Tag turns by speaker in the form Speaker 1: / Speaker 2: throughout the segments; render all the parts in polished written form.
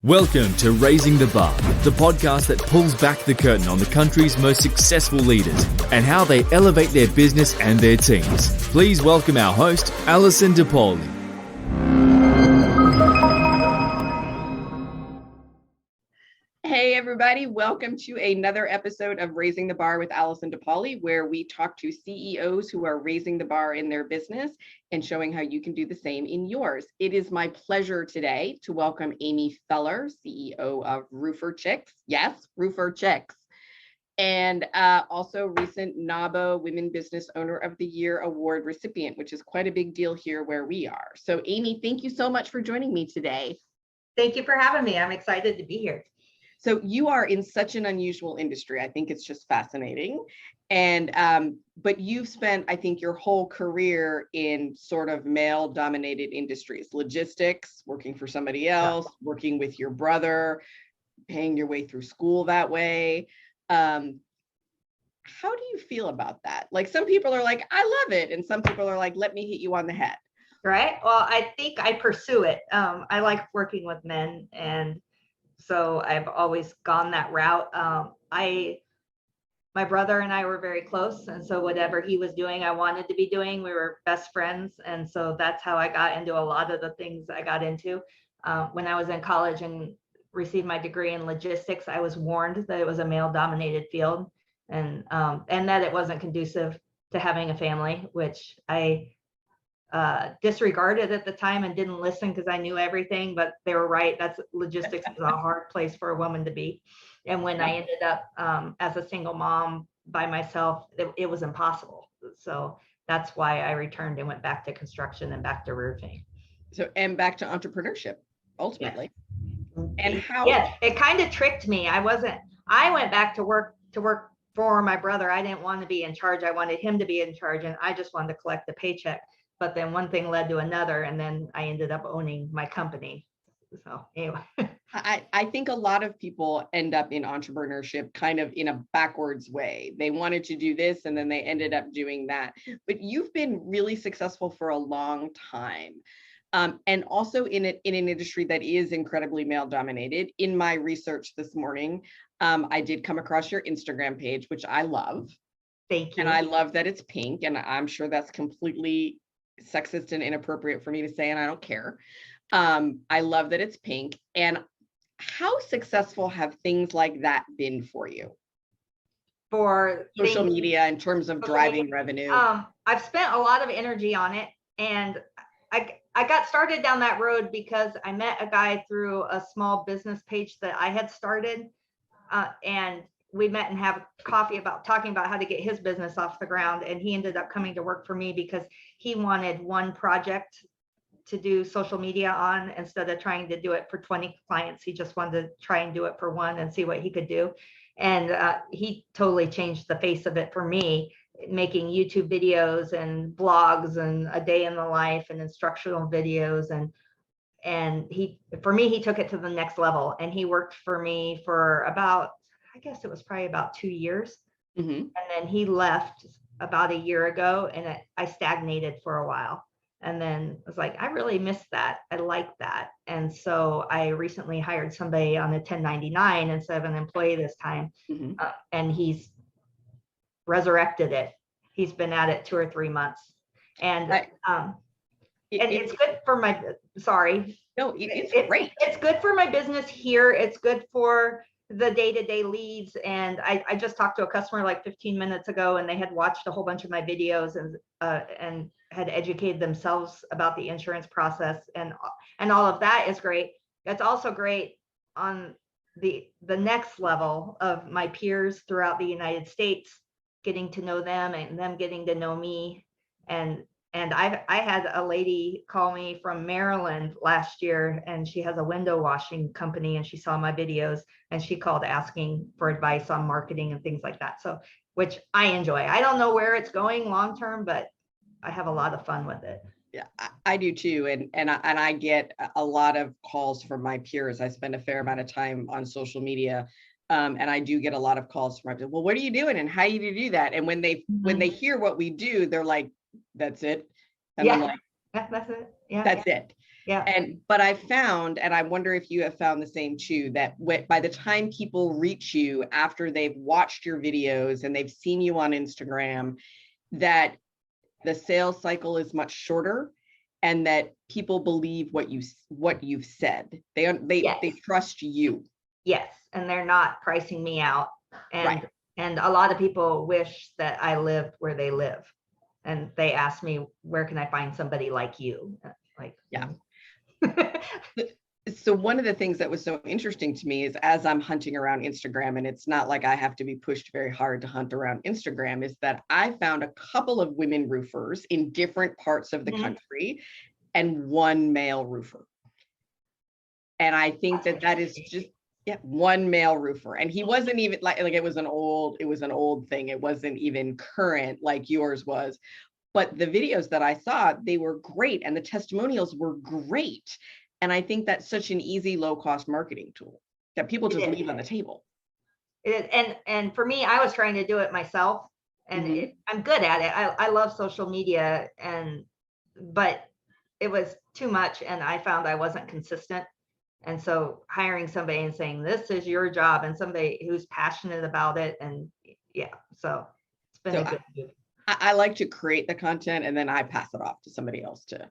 Speaker 1: Welcome to Raising the Bar, the podcast that pulls back the curtain on the country's most successful leaders and how they elevate their business and their teams. Please welcome our host, Alison DePauli.
Speaker 2: Hey everybody, welcome to another episode of Raising the Bar with Alison DePauli, where we talk to CEOs who are raising the bar in their business and showing how you can do the same in yours. It is my pleasure today to welcome Amy Feller, CEO of Roofer Chicks. Yes, Roofer Chicks. And also recent NABO Women Business Owner of the Year Award recipient, which is quite a big deal here where we are. So Amy, thank you so much for joining me today.
Speaker 3: Thank you for having me. I'm excited to be here.
Speaker 2: So you are in such an unusual industry. I think it's just fascinating. And, but you've spent, I think, your whole career in sort of male-dominated industries, logistics, working for somebody else, working with your brother, paying your way through school that way. How do you feel about that? Like some people are like, I love it. And some people are like, let me hit you on the head.
Speaker 3: Right. Well, I think I pursue it. I like working with men, and so I've always gone that route. My brother and I were very close, and so whatever he was doing, I wanted to be doing. We were best friends, and so that's how I got into a lot of the things I got into. When I was in college and received my degree in logistics, I was warned that it was a male-dominated field, and that it wasn't conducive to having a family, which I disregarded at the time and didn't listen because I knew everything, but they were right. That's logistics is a hard place for a woman to be. And when I ended up as a single mom by myself, it was impossible. So that's why I returned and went back to construction and back to roofing.
Speaker 2: So, and back to entrepreneurship, ultimately.
Speaker 3: Yes.
Speaker 2: And how?
Speaker 3: Yeah, it kind of tricked me. I went back to work for my brother. I didn't want to be in charge. I wanted him to be in charge, and I just wanted to collect the paycheck. But then one thing led to another, and then I ended up owning my company. So anyway.
Speaker 2: I think a lot of people end up in entrepreneurship kind of in a backwards way. They wanted to do this, and then they ended up doing that. But you've been really successful for a long time. And also in an industry that is incredibly male dominated. In my research this morning, I did come across your Instagram page, which I love.
Speaker 3: Thank you.
Speaker 2: And I love that it's pink, and I'm sure that's completely sexist and inappropriate for me to say, and I don't care. I love that it's pink. And how successful have things like that been for you?
Speaker 3: For
Speaker 2: social media in terms of driving revenue?
Speaker 3: I've spent a lot of energy on it, and I got started down that road because I met a guy through a small business page that I had started, and we met and have coffee talking about how to get his business off the ground. And he ended up coming to work for me because he wanted one project to do social media on instead of trying to do it for 20 clients. He just wanted to try and do it for one and see what he could do. And he totally changed the face of it for me, making YouTube videos and blogs and a day in the life and instructional videos. And he took it to the next level. And he worked for me for about, I guess it was probably about 2 years.
Speaker 2: Mm-hmm.
Speaker 3: And then he left about a year ago, and I stagnated for a while. And then I was like, I really missed that. I like that. And so I recently hired somebody on a 1099 instead of an employee this time.
Speaker 2: Mm-hmm.
Speaker 3: And he's resurrected it. He's been at it 2 or 3 months. And it's good for my, sorry.
Speaker 2: No, it's great.
Speaker 3: It's good for my business here. It's good for the day-to-day leads. And I just talked to a customer like 15 minutes ago, and they had watched a whole bunch of my videos and had educated themselves about the insurance process, and all of that is great. It's also great on the next level of my peers throughout the United States, getting to know them and them getting to know me. And I had a lady call me from Maryland last year, and she has a window washing company, and she saw my videos, and she called asking for advice on marketing and things like that. So, which I enjoy. I don't know where it's going long term, but I have a lot of fun with it.
Speaker 2: Yeah, I do too. And I get a lot of calls from my peers. I spend a fair amount of time on social media. And I do get a lot of calls from, well, what are you doing and how do you do that? And when they hear what we do, they're like, that's it. And
Speaker 3: yeah,
Speaker 2: I'm like,
Speaker 3: that's it. Yeah,
Speaker 2: that's it.
Speaker 3: Yeah.
Speaker 2: But I found, and I wonder if you have found the same too, that by the time people reach you after they've watched your videos and they've seen you on Instagram, that the sales cycle is much shorter, and that people believe what you've said. They trust you.
Speaker 3: Yes, and they're not pricing me out. And
Speaker 2: Right.
Speaker 3: and a lot of people wish that I lived where they live. And they ask me, where can I find somebody like you? Like,
Speaker 2: yeah. So one of the things that was so interesting to me is, as I'm hunting around Instagram, and it's not like I have to be pushed very hard to hunt around Instagram, is that I found a couple of women roofers in different parts of the country and one male roofer. And I think that is just, one male roofer. And he wasn't even like it was an old thing. It wasn't even current like yours was. But the videos that I saw, they were great. And the testimonials were great. And I think that's such an easy, low-cost marketing tool that people just leave on the table.
Speaker 3: And for me, I was trying to do it myself, and I'm good at it. I love social media, but it was too much, and I found I wasn't consistent. And so hiring somebody and saying, this is your job, and somebody who's passionate about it, and so it's been a good move.
Speaker 2: I like to create the content, and then I pass it off to somebody else to.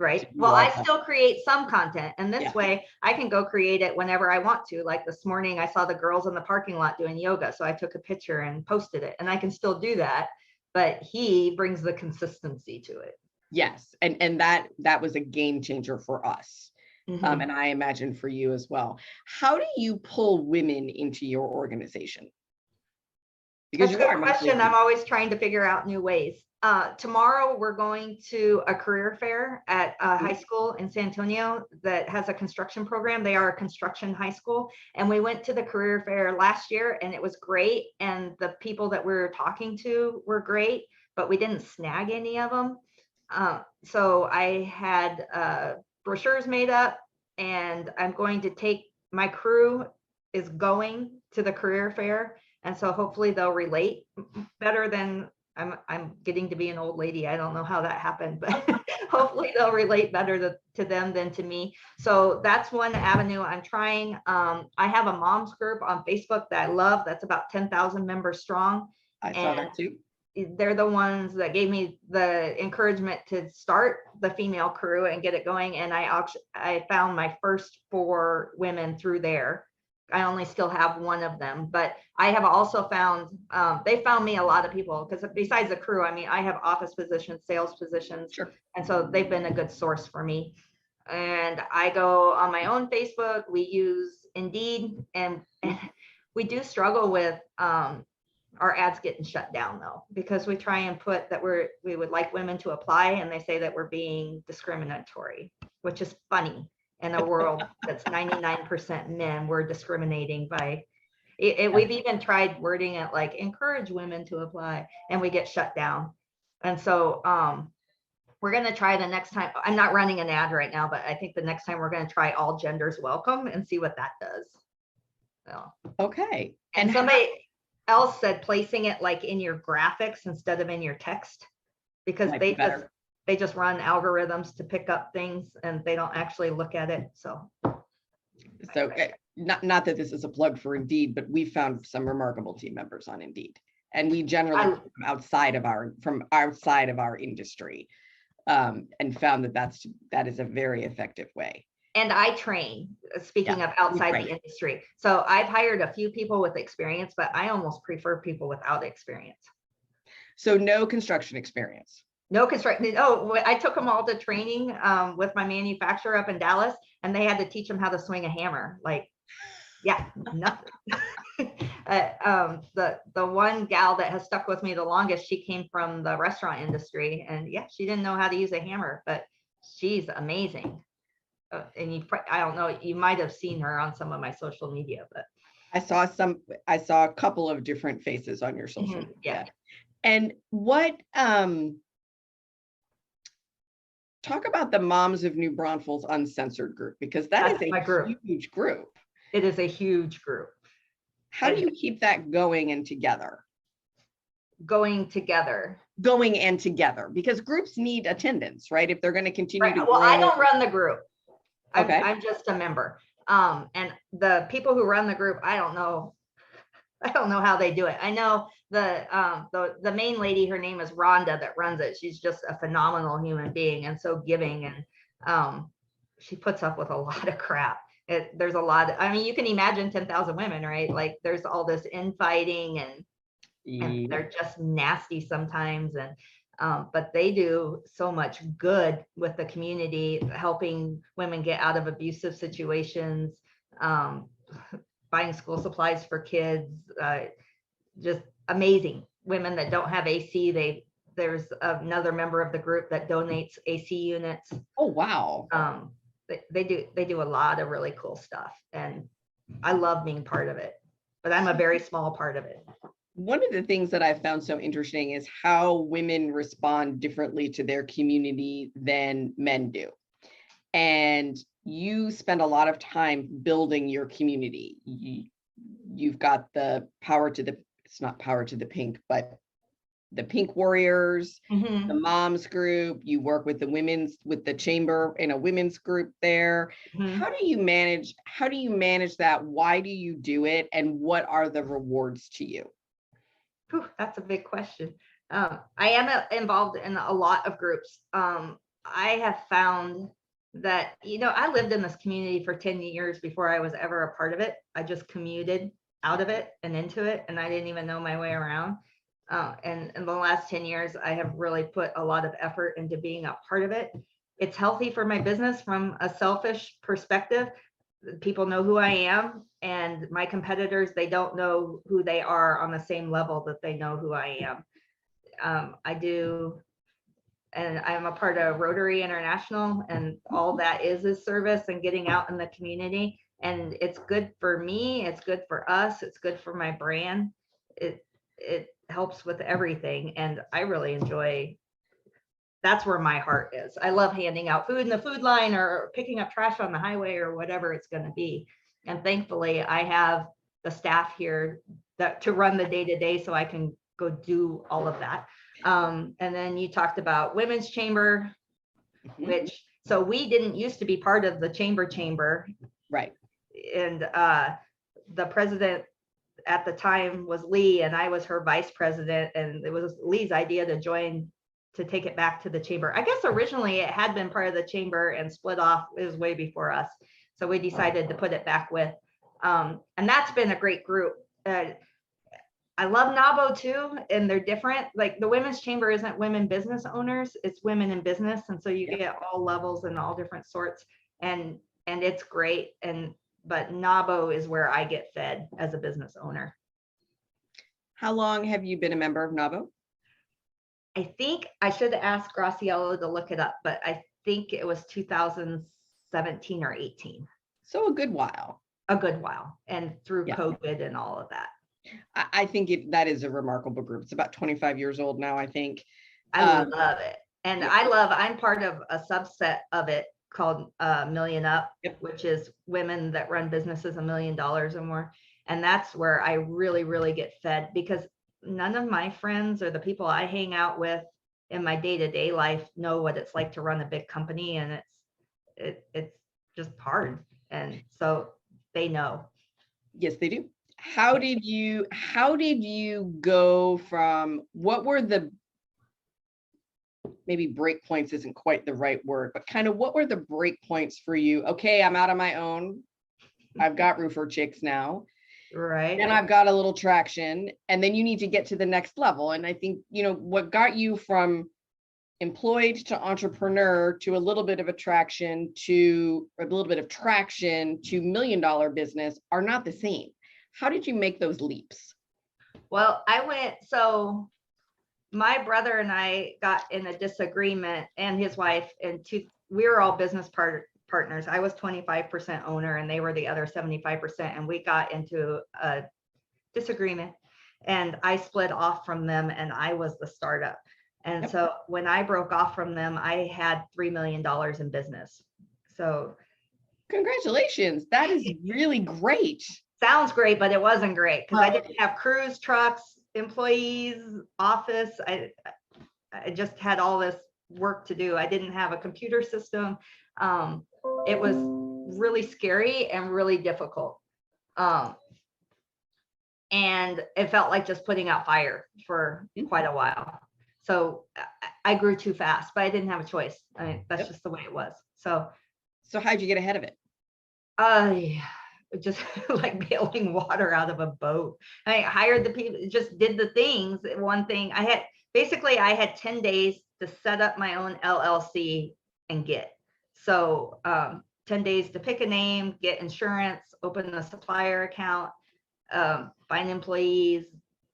Speaker 3: Right. Well, I still create some content, and this way I can go create it whenever I want to. Like this morning, I saw the girls in the parking lot doing yoga, so I took a picture and posted it, and I can still do that. But he brings the consistency to it.
Speaker 2: Yes, and that was a game changer for us, and I imagine for you as well. How do you pull women into your organization?
Speaker 3: Because that's a good question. I'm always trying to figure out new ways. Tomorrow we're going to a career fair at a high school in San Antonio that has a construction program. They are a construction high school, and we went to the career fair last year, and it was great. And the people that we were talking to were great, but we didn't snag any of them. So I had brochures made up, and I'm going to take my crew is going to the career fair, and so hopefully they'll relate better than. I'm getting to be an old lady. I don't know how that happened, but hopefully they'll relate better to them than to me. So that's one avenue I'm trying. I have a mom's group on Facebook that I love. That's about 10,000 members strong.
Speaker 2: I saw that too.
Speaker 3: They're the ones that gave me the encouragement to start the female crew and get it going. And I found my first 4 women through there. I only still have one of them, but I have also found, they found me a lot of people, because besides the crew, I mean, I have office positions, sales positions.
Speaker 2: Sure.
Speaker 3: And so they've been a good source for me. And I go on my own Facebook, we use Indeed, and we do struggle with our ads getting shut down though, because we try and put that we would like women to apply, and they say that we're being discriminatory, which is funny. In a world that's 99% men, we're discriminating by it. We've even tried wording it like encourage women to apply, and we get shut down. And so we're going to try the next time. I'm not running an ad right now, but I think the next time we're going to try all genders welcome and see what that does. So,
Speaker 2: okay.
Speaker 3: And somebody else said placing it like in your graphics instead of in your text, because they just run algorithms to pick up things, and they don't actually look at it. So
Speaker 2: not that this is a plug for Indeed, but we found some remarkable team members on Indeed, and we generally from outside of our industry, and found that is a very effective way. And
Speaker 3: I train, speaking of outside the industry. So I've hired a few people with experience, but I almost prefer people without experience.
Speaker 2: So no construction experience.
Speaker 3: No construction. Oh, I took them all to training with my manufacturer up in Dallas, and they had to teach them how to swing a hammer. Like, nothing. The one gal that has stuck with me the longest, she came from the restaurant industry, and she didn't know how to use a hammer, but she's amazing. And I don't know, you might have seen her on some of my social media, but
Speaker 2: I saw a couple of different faces on your social media.
Speaker 3: Yeah.
Speaker 2: And what talk about the Moms of New Braunfels Uncensored group, because that's a huge group.
Speaker 3: It is a huge group.
Speaker 2: How do you keep that going and together?
Speaker 3: Going and together,
Speaker 2: because groups need attendance, right? If they're going to continue to grow.
Speaker 3: Well, I don't run the group.
Speaker 2: Okay.
Speaker 3: I'm just a member. And the people who run the group, I don't know how they do it. I know the main lady, her name is Rhonda, that runs it. She's just a phenomenal human being and so giving. And she puts up with a lot of crap. There's a lot. I mean, you can imagine 10,000 women, right? Like there's all this infighting and they're just nasty sometimes. But they do so much good with the community, helping women get out of abusive situations, buying school supplies for kids, just amazing. Women that don't have AC, there's another member of the group that donates AC units.
Speaker 2: Oh, wow.
Speaker 3: They do a lot of really cool stuff, and I love being part of it, but I'm a very small part of it.
Speaker 2: One of the things that I've found so interesting is how women respond differently to their community than men do. And you spend a lot of time building your community. You've got the it's not power to the pink, but the Pink Warriors, the moms group. You work with the chamber in a women's group there. How do you manage that? Why do you do it? And what are the rewards to you?
Speaker 3: Whew, that's a big question. I am involved in a lot of groups. I have found that, I lived in this community for 10 years before I was ever a part of it. I just commuted out of it and into it, and I didn't even know my way around. And in the last 10 years, I have really put a lot of effort into being a part of it. It's healthy for my business from a selfish perspective. People know who I am, and my competitors, they don't know who they are on the same level that they know who I am. And I'm a part of Rotary International, and all that is service and getting out in the community. And it's good for me. It's good for us. It's good for my brand. It helps with everything. And I really enjoy, that's where my heart is. I love handing out food in the food line or picking up trash on the highway or whatever it's going to be. And thankfully I have the staff here to run the day-to-day, so I can go do all of that. And then you talked about women's chamber, so we didn't used to be part of the chamber.
Speaker 2: Right.
Speaker 3: And the president at the time was Lee, and I was her vice president, and it was Lee's idea to take it back to the chamber. I guess originally it had been part of the chamber and split off. It was way before us. So we decided to put it back with, and that's been a great group. I love NABO too, and they're different. Like the women's chamber isn't women business owners, it's women in business. And so you get all levels and all different sorts, and it's great. But NABO is where I get fed as a business owner.
Speaker 2: How long have you been a member of NABO?
Speaker 3: I think I should ask Graciela to look it up, but I think it was 2017 or 18.
Speaker 2: So a good while.
Speaker 3: And through COVID and all of that.
Speaker 2: I think that is a remarkable group. It's about 25 years old now, I think.
Speaker 3: I love it. And I'm part of a subset of it called Million Up, which is women that run businesses $1 million or more. And that's where I really, really get fed, because none of my friends or the people I hang out with in my day-to-day life know what it's like to run a big company. And it's just hard. And so they know.
Speaker 2: Yes, they do. How did you go from, what were the, maybe break points isn't quite the right word, but kind of what were the break points for you? Okay, I'm out on my own. I've got roofer chicks now.
Speaker 3: Right.
Speaker 2: And I've got a little traction, and then you need to get to the next level. And I think, what got you from employed to entrepreneur to a little bit of traction to $1 million business are not the same. How did you make those leaps?
Speaker 3: Well, so my brother and I got in a disagreement, and his wife, and we were all business partners. I was 25% owner and they were the other 75%. And we got into a disagreement, and I split off from them, and I was the startup. And so when I broke off from them, I had $3 million in business. So
Speaker 2: congratulations. That is really great.
Speaker 3: Sounds great, but it wasn't great because I didn't have crews, trucks, employees, office. I just had all this work to do. I didn't have a computer system. it was really scary and really difficult. And it felt like just putting out fire for quite a while. So I grew too fast, but I didn't have a choice. I mean, that's just the way it was. So
Speaker 2: how'd you get ahead of it?
Speaker 3: Just like bailing water out of a boat. I hired the people, just did the things. One thing I had 10 days to set up my own LLC and get. So 10 days to pick a name, get insurance, open a supplier account, find employees,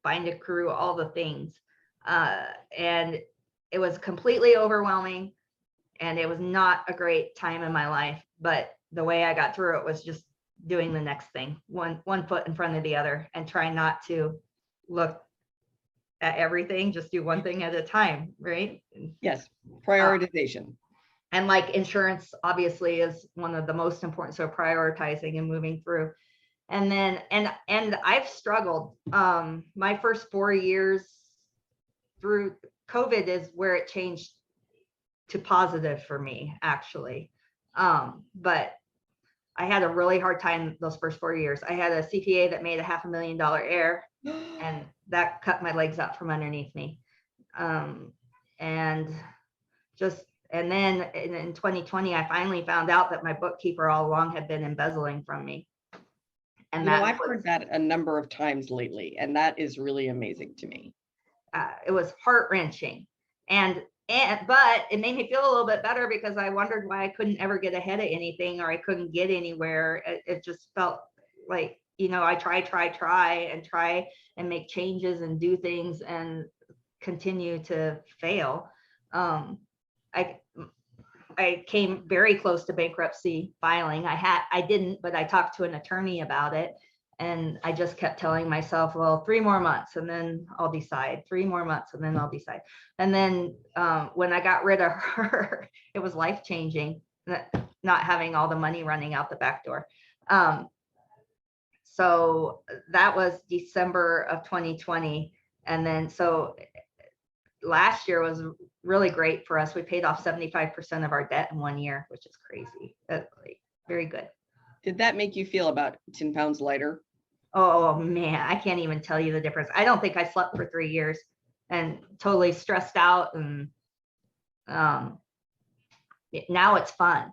Speaker 3: find a crew, all the things. And it was completely overwhelming, and it was not a great time in my life. But the way I got through it was just doing the next thing, one foot in front of the other, and try not to look at everything, just do one thing at a time, right?
Speaker 2: Yes, prioritization.
Speaker 3: And like insurance obviously is one of the most important, so prioritizing and moving through. And then and I've struggled. My first 4 years through COVID is where it changed to positive for me, actually. But I had a really hard time those first 4 years. I had a CPA that made $500,000 error, and that cut my legs out from underneath me. And then in 2020, I finally found out that my bookkeeper all along had been embezzling from me. And
Speaker 2: I've heard that a number of times lately, and that is really amazing to me.
Speaker 3: It was heart-wrenching. But it made me feel a little bit better, because I wondered why I couldn't ever get ahead of anything, or I couldn't get anywhere. It just felt like, I try and make changes and do things and continue to fail. I came very close to bankruptcy filing. I didn't, but I talked to an attorney about it. And I just kept telling myself, well, 3 more months and then I'll decide. 3 more months and then I'll decide. And then when I got rid of her, it was life-changing, not having all the money running out the back door. So that was December of 2020. And then so last year was really great for us. We paid off 75% of our debt in 1 year, which is crazy. That's very good.
Speaker 2: Did that make you feel about 10 pounds lighter?
Speaker 3: Oh man, I can't even tell you the difference. I don't think I slept for 3 years, and totally stressed out. And now it's fun.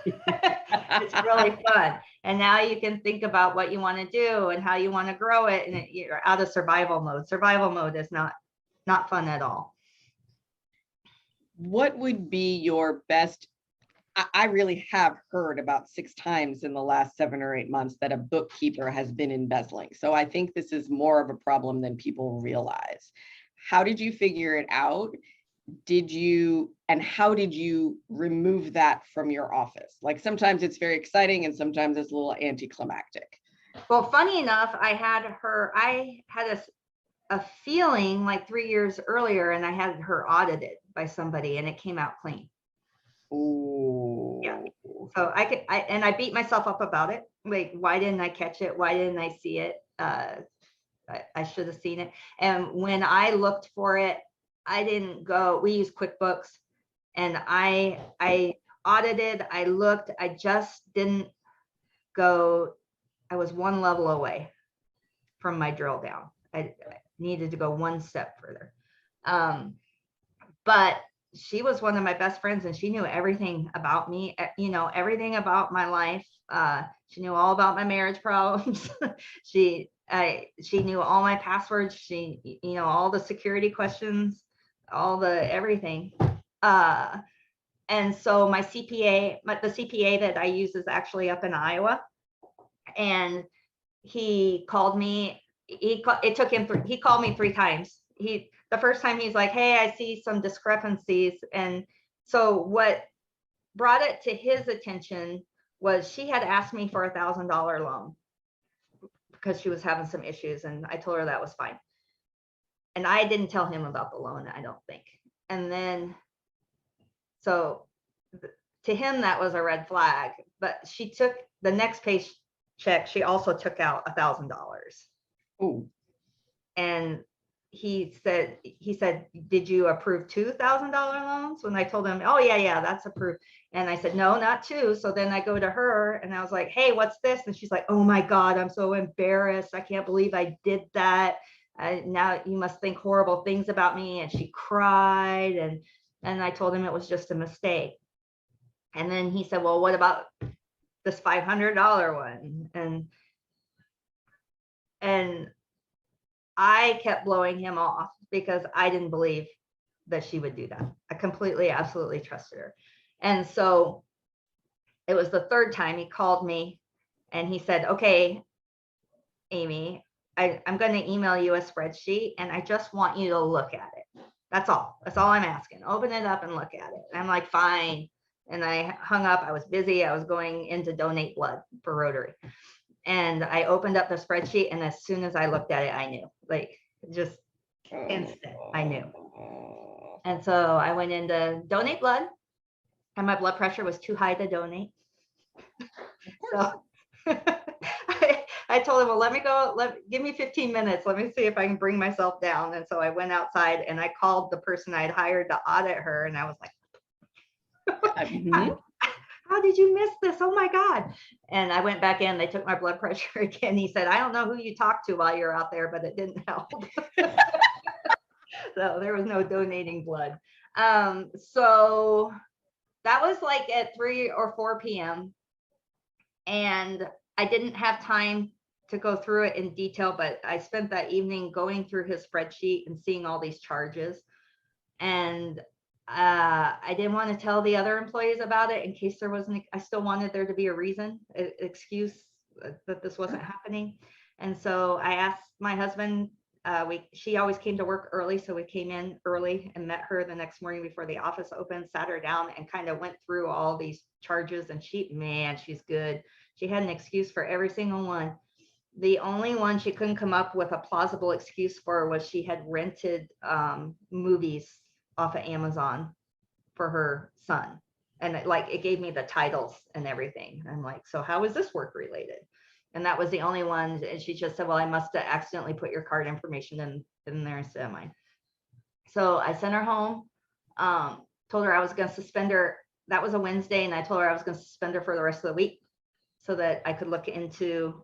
Speaker 3: It's really fun. And now you can think about what you want to do and how you want to grow it. And you're out of survival mode. Survival mode is not fun at all.
Speaker 2: What would be your best? I really have heard about 6 times in the last 7 or 8 months that a bookkeeper has been embezzling. So I think this is more of a problem than people realize. How did you figure it out? And how did you remove that from your office? Like, sometimes it's very exciting and sometimes it's a little anticlimactic.
Speaker 3: Well, funny enough, I had a feeling like 3 years earlier, and I had her audited by somebody, and it came out clean.
Speaker 2: Oh,
Speaker 3: yeah. So I beat myself up about it. Like, why didn't I catch it? Why didn't I see it? I should have seen it. And when I looked for it, I didn't go. We use QuickBooks, and I audited. I looked. I just didn't go. I was 1 level away from my drill down. I needed to go 1 step further. But she was one of my best friends, and she knew everything about me, everything about my life. She knew all about my marriage problems. She knew all my passwords. She, all the security questions, all the everything. And so my CPA, the CPA that I use is actually up in Iowa, and he called me. He called me 3 times. The first time he's like, hey, I see some discrepancies. And so what brought it to his attention was she had asked me for $1,000 loan because she was having some issues. And I told her that was fine. And I didn't tell him about the loan, I don't think. And then, so to him, that was a red flag. But she took the next paycheck. She also took out $1,000.
Speaker 2: Oh.
Speaker 3: And he said, did you approve $2,000 loans? When I told him, oh yeah, that's approved. And I said, no, not two. So then I go to her and I was like, hey, what's this? And she's like, oh my God, I'm so embarrassed. I can't believe I did that. Now you must think horrible things about me. And she cried. And I told him it was just a mistake. And then he said, well, what about this $500 one? And I kept blowing him off because I didn't believe that she would do that. I completely, absolutely trusted her. And so it was the third time he called me and he said, okay, Amy, I'm going to email you a spreadsheet and I just want you to look at it. That's all. That's all I'm asking. Open it up and look at it. And I'm like, fine. And I hung up. I was busy. I was going in to donate blood for Rotary. And I opened up the spreadsheet. And as soon as I looked at it, I knew, like, just instant, I knew. And so I went in to donate blood and my blood pressure was too high to donate. So I told him, well, let me go, give me 15 minutes. Let me see if I can bring myself down. And so I went outside and I called the person I'd hired to audit her. And I was like, how did you miss this? Oh my God. And I went back in, they took my blood pressure again. He said, I don't know who you talked to while you're out there, but it didn't help. So there was no donating blood. So that was like at 3 or 4 p.m. And I didn't have time to go through it in detail, but I spent that evening going through his spreadsheet and seeing all these charges. And I didn't want to tell the other employees about it in case there wasn't, I still wanted there to be a reason, an excuse that this wasn't happening. And so I asked my husband, she always came to work early. So we came in early and met her the next morning before the office opened, sat her down and kind of went through all these charges. And she's good. She had an excuse for every single one. The only one she couldn't come up with a plausible excuse for was she had rented movies off of Amazon for her son. And it gave me the titles and everything. I'm like, so how is this work related? And that was the only one. And she just said, well, I must have accidentally put your card information in there instead of mine. So I sent her home, told her I was going to suspend her. That was a Wednesday. And I told her I was going to suspend her for the rest of the week so that I could look into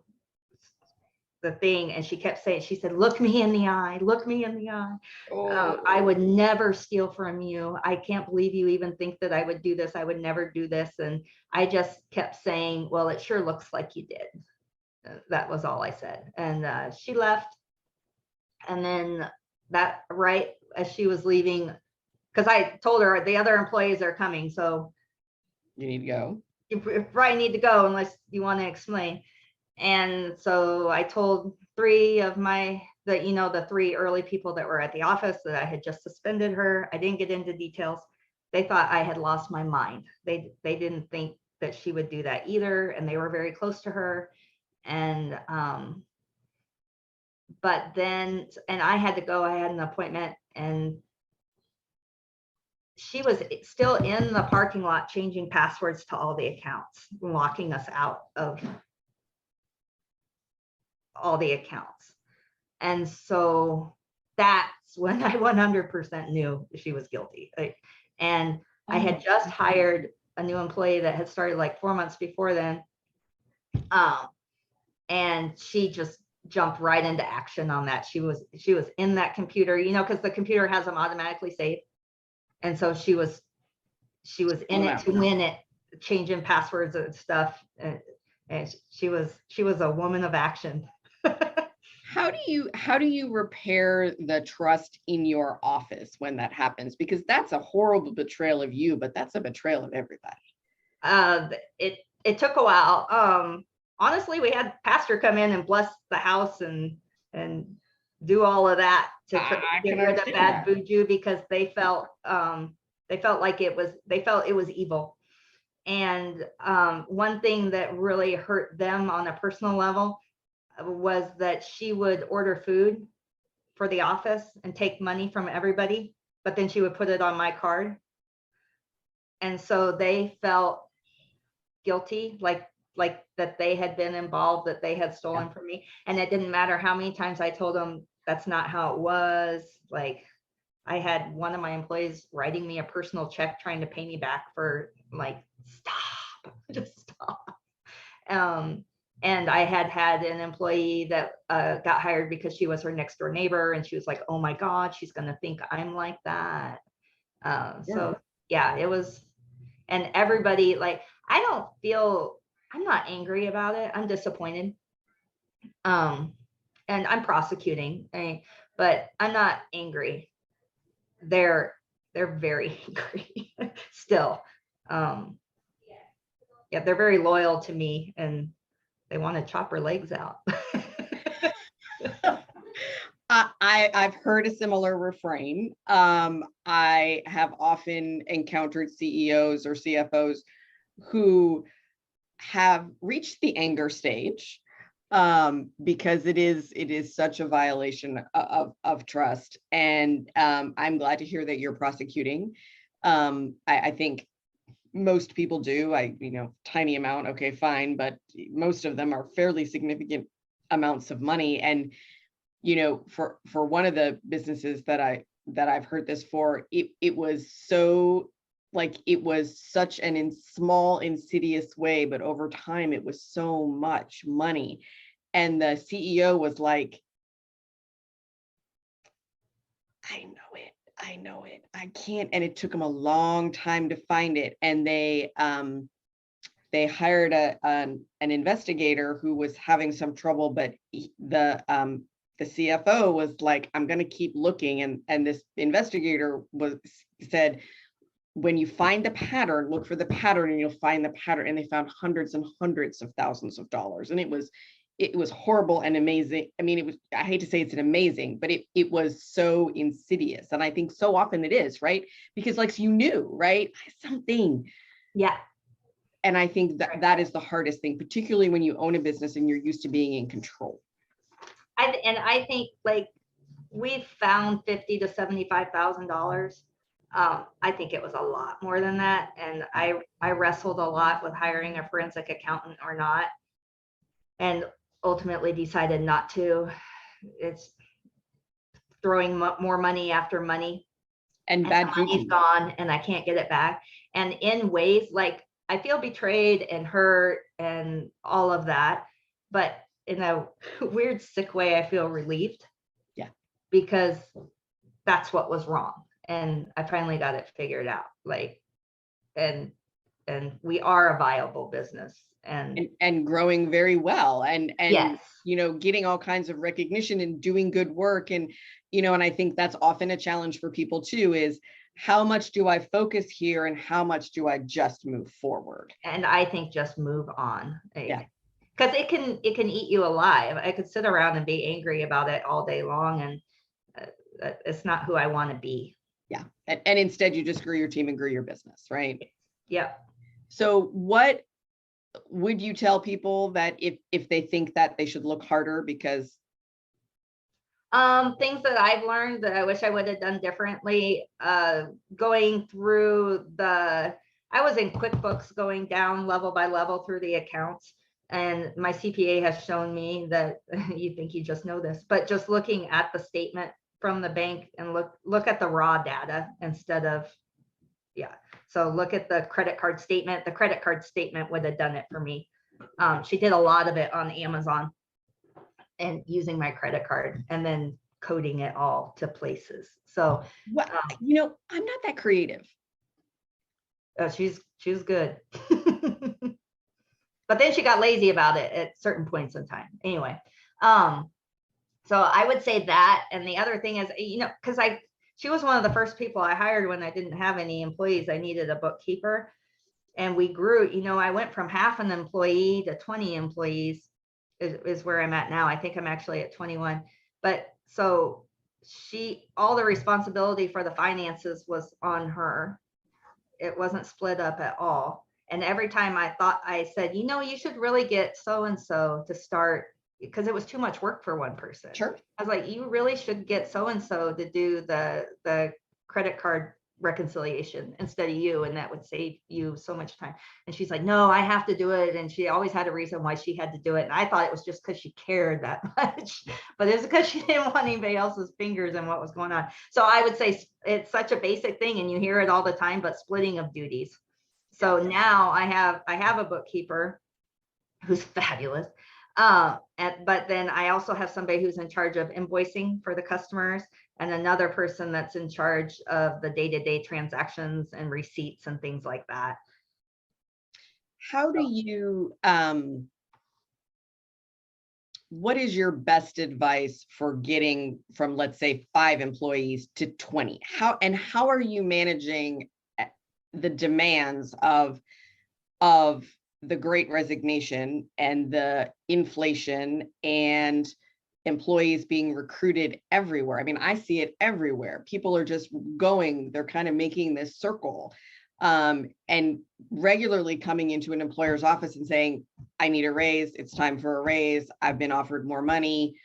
Speaker 3: the thing. And she kept saying, she said, look me in the eye, look me in the eye. I would never steal from you. I can't believe you even think that I would do this. I would never do this. And I just kept saying, well, it sure looks like you did. That was all I said. And she left. And then that right as she was leaving, because I told her the other employees are coming. So
Speaker 2: you need to go.
Speaker 3: You probably need to go unless you want to explain. And so I told the 3 early people that were at the office that I had just suspended her. I didn't get into details. They thought I had lost my mind. They didn't think that she would do that either. And they were very close to her. And, but then, and I had to go, I had an appointment and she was still in the parking lot, changing passwords to all the accounts, locking us out of all the accounts. And so that's when I 100% knew she was guilty. And I had just hired a new employee that had started like 4 months before then. And she just jumped right into action on that. She was in that computer, because the computer has them automatically saved. And so she was in it to win it, changing passwords and stuff. And she was a woman of action.
Speaker 2: How do you repair the trust in your office when that happens? Because that's a horrible betrayal of you, but that's a betrayal of everybody.
Speaker 3: It took a while. Honestly, we had pastor come in and bless the house and do all of that to get rid of bad voodoo, because they felt like it was evil. And one thing that really hurt them on a personal level was that she would order food for the office and take money from everybody, but then she would put it on my card. And so they felt guilty, like that they had been involved, that they had stolen from me. And it didn't matter how many times I told them that's not how it was. Like I had one of my employees writing me a personal check trying to pay me back for like, stop, just stop. And I had an employee that got hired because she was her next door neighbor, and she was like, oh my God, she's gonna think I'm like that. So yeah, it was, and everybody, like, I'm not angry about it. I'm disappointed. And I'm prosecuting, but I'm not angry. They're very angry still. Yeah, they're very loyal to me, and they want to chop her legs out.
Speaker 2: I've heard a similar refrain. I have often encountered CEOs or CFOs who have reached the anger stage, because it is such a violation of trust. And I'm glad to hear that you're prosecuting. I think most people do. Tiny amount, okay, fine, but most of them are fairly significant amounts of money. And for one of the businesses that I've heard this for, it was so, like, it was such an small, insidious way, but over time it was so much money. And the CEO was like, I know it, I can't. And it took them a long time to find it. And they hired an investigator who was having some trouble, but the CFO was like, I'm going to keep looking. And this investigator said, when you find the pattern, look for the pattern and you'll find the pattern. And they found hundreds and hundreds of thousands of dollars. And it was horrible and amazing. I mean, I hate to say it's an amazing, but it was so insidious. And I think so often it is, right? Because, like, you knew, right? Something.
Speaker 3: Yeah.
Speaker 2: And I think that is the hardest thing, particularly when you own a business and you're used to being in control.
Speaker 3: I think, like, we found $50,000 to $75,000. I think it was a lot more than that. And I wrestled a lot with hiring a forensic accountant or not, and ultimately decided not to. It's throwing more money after money,
Speaker 2: and bad
Speaker 3: the money's gone and I can't get it back. And in ways, like, I feel betrayed and hurt and all of that, but in a weird, sick way, I feel relieved.
Speaker 2: Yeah.
Speaker 3: Because that's what was wrong. And I finally got it figured out. Like, and we are a viable business and
Speaker 2: growing very well, and
Speaker 3: yes.
Speaker 2: Getting all kinds of recognition and doing good work. And and I think that's often a challenge for people too, is how much do I focus here and how much do I just move forward?
Speaker 3: And I think just move on.
Speaker 2: Yeah.
Speaker 3: Because it can eat you alive. I could sit around and be angry about it all day long, and it's not who I want to be.
Speaker 2: Yeah. And instead you just grew your team and grew your business, right?
Speaker 3: Yeah.
Speaker 2: So what would you tell people that if they think that they should look harder? Because
Speaker 3: things that I've learned that I wish I would have done differently, going through I was in QuickBooks, going down level by level through the accounts. And my CPA has shown me that you think you just know this, but just looking at the statement from the bank and look at the raw data instead of, yeah. So look at the credit card statement. The credit card statement would have done it for me. She did a lot of it on Amazon and using my credit card and then coding it all to places. So,
Speaker 2: well, I'm not that creative.
Speaker 3: Oh, she's good. But then she got lazy about it at certain points in time. Anyway, so I would say that. And the other thing is, because she was one of the first people I hired when I didn't have any employees. I needed a bookkeeper, and we grew. I went from half an employee to 20 employees is where I'm at now. I think I'm actually at 21. But so all the responsibility for the finances was on her. It wasn't split up at all. And every time I said, you should really get so-and-so to start, because it was too much work for one person.
Speaker 2: Sure.
Speaker 3: I was like, you really should get so-and-so to do the credit card reconciliation instead of you, and that would save you so much time. And she's like, no, I have to do it. And she always had a reason why she had to do it. And I thought it was just because she cared that much, but it was because she didn't want anybody else's fingers in what was going on. So I would say it's such a basic thing, and you hear it all the time, but splitting of duties. So now I have a bookkeeper who's fabulous. But then I also have somebody who's in charge of invoicing for the customers, and another person that's in charge of the day-to-day transactions and receipts and things like that.
Speaker 2: How do you, what is your best advice for getting from, let's say, 5 employees to 20? How are you managing the demands of the Great Resignation and the inflation and employees being recruited everywhere? I mean, I see it everywhere. People are just going, they're kind of making this circle, and regularly coming into an employer's office and saying, I need a raise. It's time for a raise. I've been offered more money.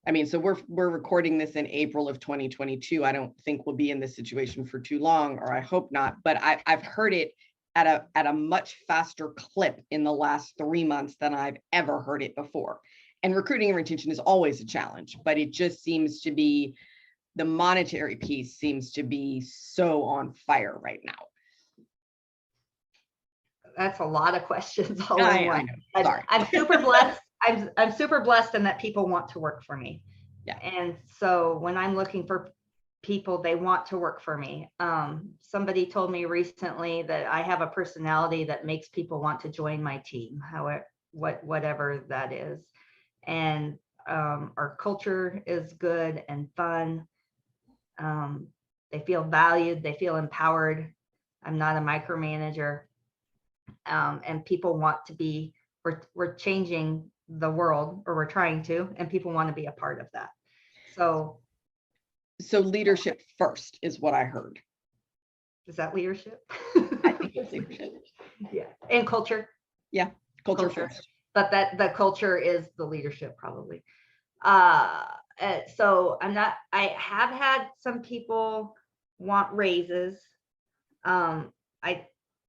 Speaker 2: I mean, so we're recording this in April of 2022. I don't think we'll be in this situation for too long, or I hope not, but I've heard it at a much faster clip in the last 3 months than I've ever heard it before. And recruiting and retention is always a challenge, but it just seems to be, the monetary piece seems to be so on fire right now.
Speaker 3: That's a lot of questions all in one.
Speaker 2: Sorry.
Speaker 3: I'm super blessed. I'm super blessed in that people want to work for me.
Speaker 2: Yeah.
Speaker 3: And so when I'm looking for people, they want to work for me. Somebody told me recently that I have a personality that makes people want to join my team, whatever that is. And our culture is good and fun. They feel valued, they feel empowered. I'm not a micromanager. And people want to be, we're changing the world, or we're trying to, and people want to be a part of that. So
Speaker 2: leadership first is what I heard.
Speaker 3: Is that leadership?
Speaker 2: I think it's leadership.
Speaker 3: Yeah. And culture.
Speaker 2: Yeah. Culture first.
Speaker 3: But that the culture is the leadership probably. So I have had some people want raises.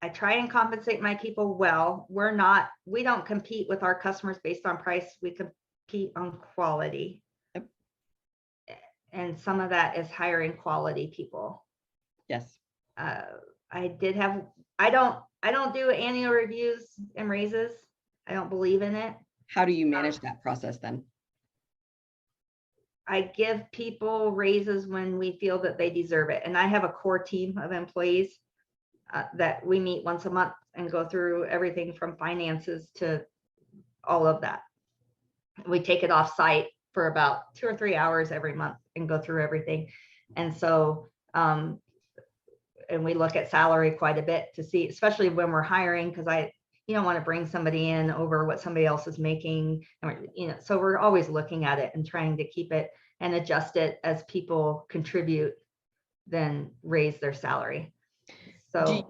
Speaker 3: I try and compensate my people well. We don't compete with our customers based on price. We compete on quality.
Speaker 2: Yep.
Speaker 3: And some of that is hiring quality people.
Speaker 2: Yes.
Speaker 3: I don't do annual reviews and raises. I don't believe in it.
Speaker 2: How do you manage that process then?
Speaker 3: I give people raises when we feel that they deserve it. And I have a core team of employees that we meet once a month and go through everything from finances to all of that. We take it off site for about 2 or 3 hours every month and go through everything. And so, and we look at salary quite a bit to see, especially when we're hiring, because you don't want to bring somebody in over what somebody else is making, so we're always looking at it and trying to keep it and adjust it as people contribute, then raise their salary. So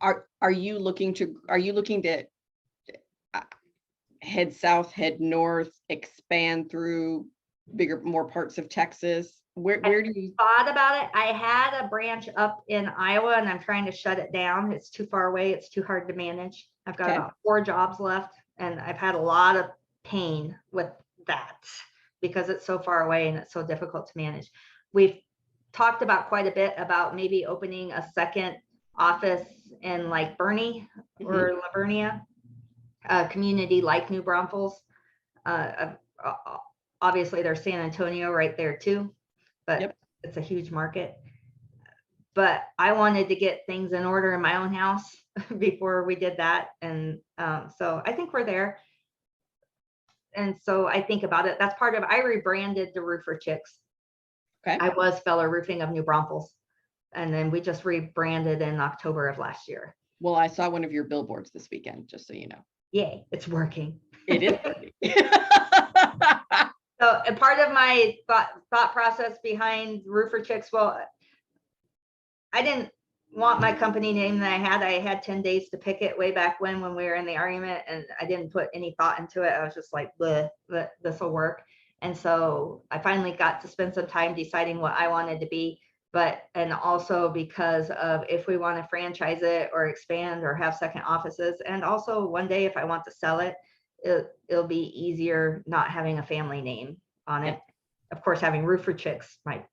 Speaker 2: are you looking to head south, head north, expand through more parts of Texas? Where do you
Speaker 3: thought about it? I had a branch up in Iowa and I'm trying to shut it down. It's too far away. It's too hard to manage. I've got about 4 jobs left and I've had a lot of pain with that because it's so far away and it's so difficult to manage. We've talked about quite a bit about maybe opening a second office in like Bernie or Lavernia, a community like New Braunfels. Obviously there's San Antonio right there too, but it's a huge market. But I wanted to get things in order in my own house before we did that. And so I think we're there. And so I think about it. That's part of, I rebranded the Roofer Chicks.
Speaker 2: Okay.
Speaker 3: I was Feller Roofing of New Braunfels. And then we just rebranded in October of last year.
Speaker 2: Well, I saw one of your billboards this weekend, just so you know.
Speaker 3: Yay, it's working.
Speaker 2: It is working.
Speaker 3: So a part of my thought process behind Roofer Chicks, well, I didn't want my company name that I had 10 days to pick it way back when we were in the argument, and I didn't put any thought into it. I was just like, bleh, this will work. And so I finally got to spend some time deciding what I wanted to be. And also because of if we want to franchise it or expand or have second offices. And also one day, if I want to sell it, it'll be easier not having a family name on it. Of course, having Roofer Chicks might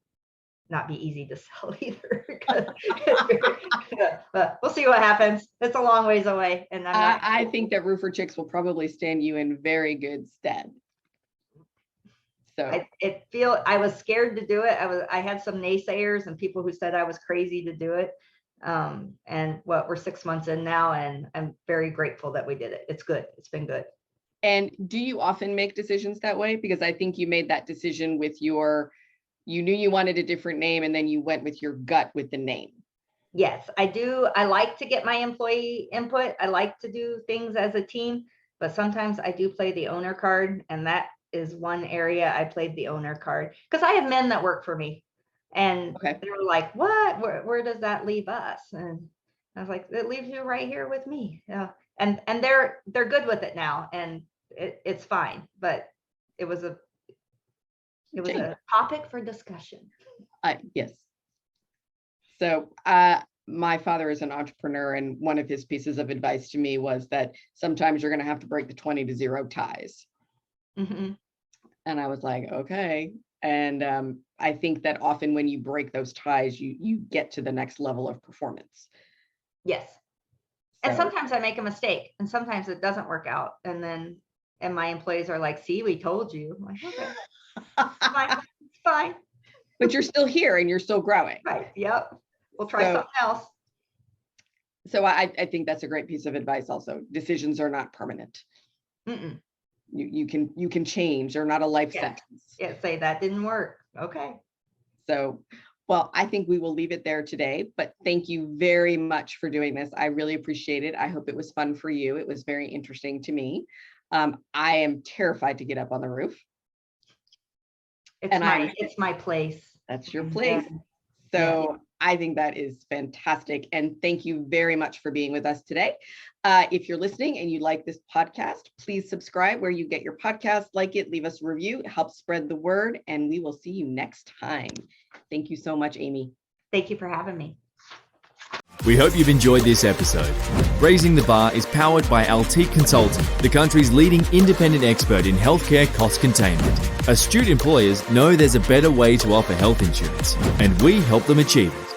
Speaker 3: not be easy to sell either. But we'll see what happens. It's a long ways away. And
Speaker 2: I think that Roofer Chicks will probably stand you in very good stead. So
Speaker 3: I was scared to do it. I had some naysayers and people who said I was crazy to do it. And we're 6 months in now, and I'm very grateful that we did it. It's good. It's been good.
Speaker 2: And do you often make decisions that way? Because I think you made that decision with you knew you wanted a different name, and then you went with your gut with the name.
Speaker 3: Yes, I do. I like to get my employee input. I like to do things as a team, but sometimes I do play the owner card, and that is one area I played the owner card, because I have men that work for me, and they were like, what, where does that leave us? And I was like, it leaves you right here with me. Yeah. And they're good with it now, and it's fine, but it was a topic for discussion.
Speaker 2: Yes. So my father is an entrepreneur, and one of his pieces of advice to me was that sometimes you're going to have to break the 20-0 ties.
Speaker 3: Mm-hmm.
Speaker 2: And I was like, okay. And I think that often when you break those ties, you get to the next level of performance.
Speaker 3: Yes. So. And sometimes I make a mistake, and sometimes it doesn't work out. And my employees are like, see, we told you. I'm like, okay, it's fine.
Speaker 2: But you're still here and you're still growing.
Speaker 3: Right. Yep. We'll try something else.
Speaker 2: So I think that's a great piece of advice also. Decisions are not permanent.
Speaker 3: Mm-mm.
Speaker 2: You can change. They're not a life sentence.
Speaker 3: Yeah, say that didn't work. Okay.
Speaker 2: So, well, I think we will leave it there today, but thank you very much for doing this. I really appreciate it. I hope it was fun for you. It was very interesting to me. I am terrified to get up on the roof.
Speaker 3: It's my place.
Speaker 2: That's your place. So I think that is fantastic. And thank you very much for being with us today. If you're listening and you like this podcast, please subscribe where you get your podcast, like it, leave us a review, it helps spread the word, and we will see you next time. Thank you so much, Amy.
Speaker 3: Thank you for having me.
Speaker 1: We hope you've enjoyed this episode. Raising the Bar is powered by Altiqe Consulting, the country's leading independent expert in healthcare cost containment. Astute employers know there's a better way to offer health insurance, and we help them achieve it.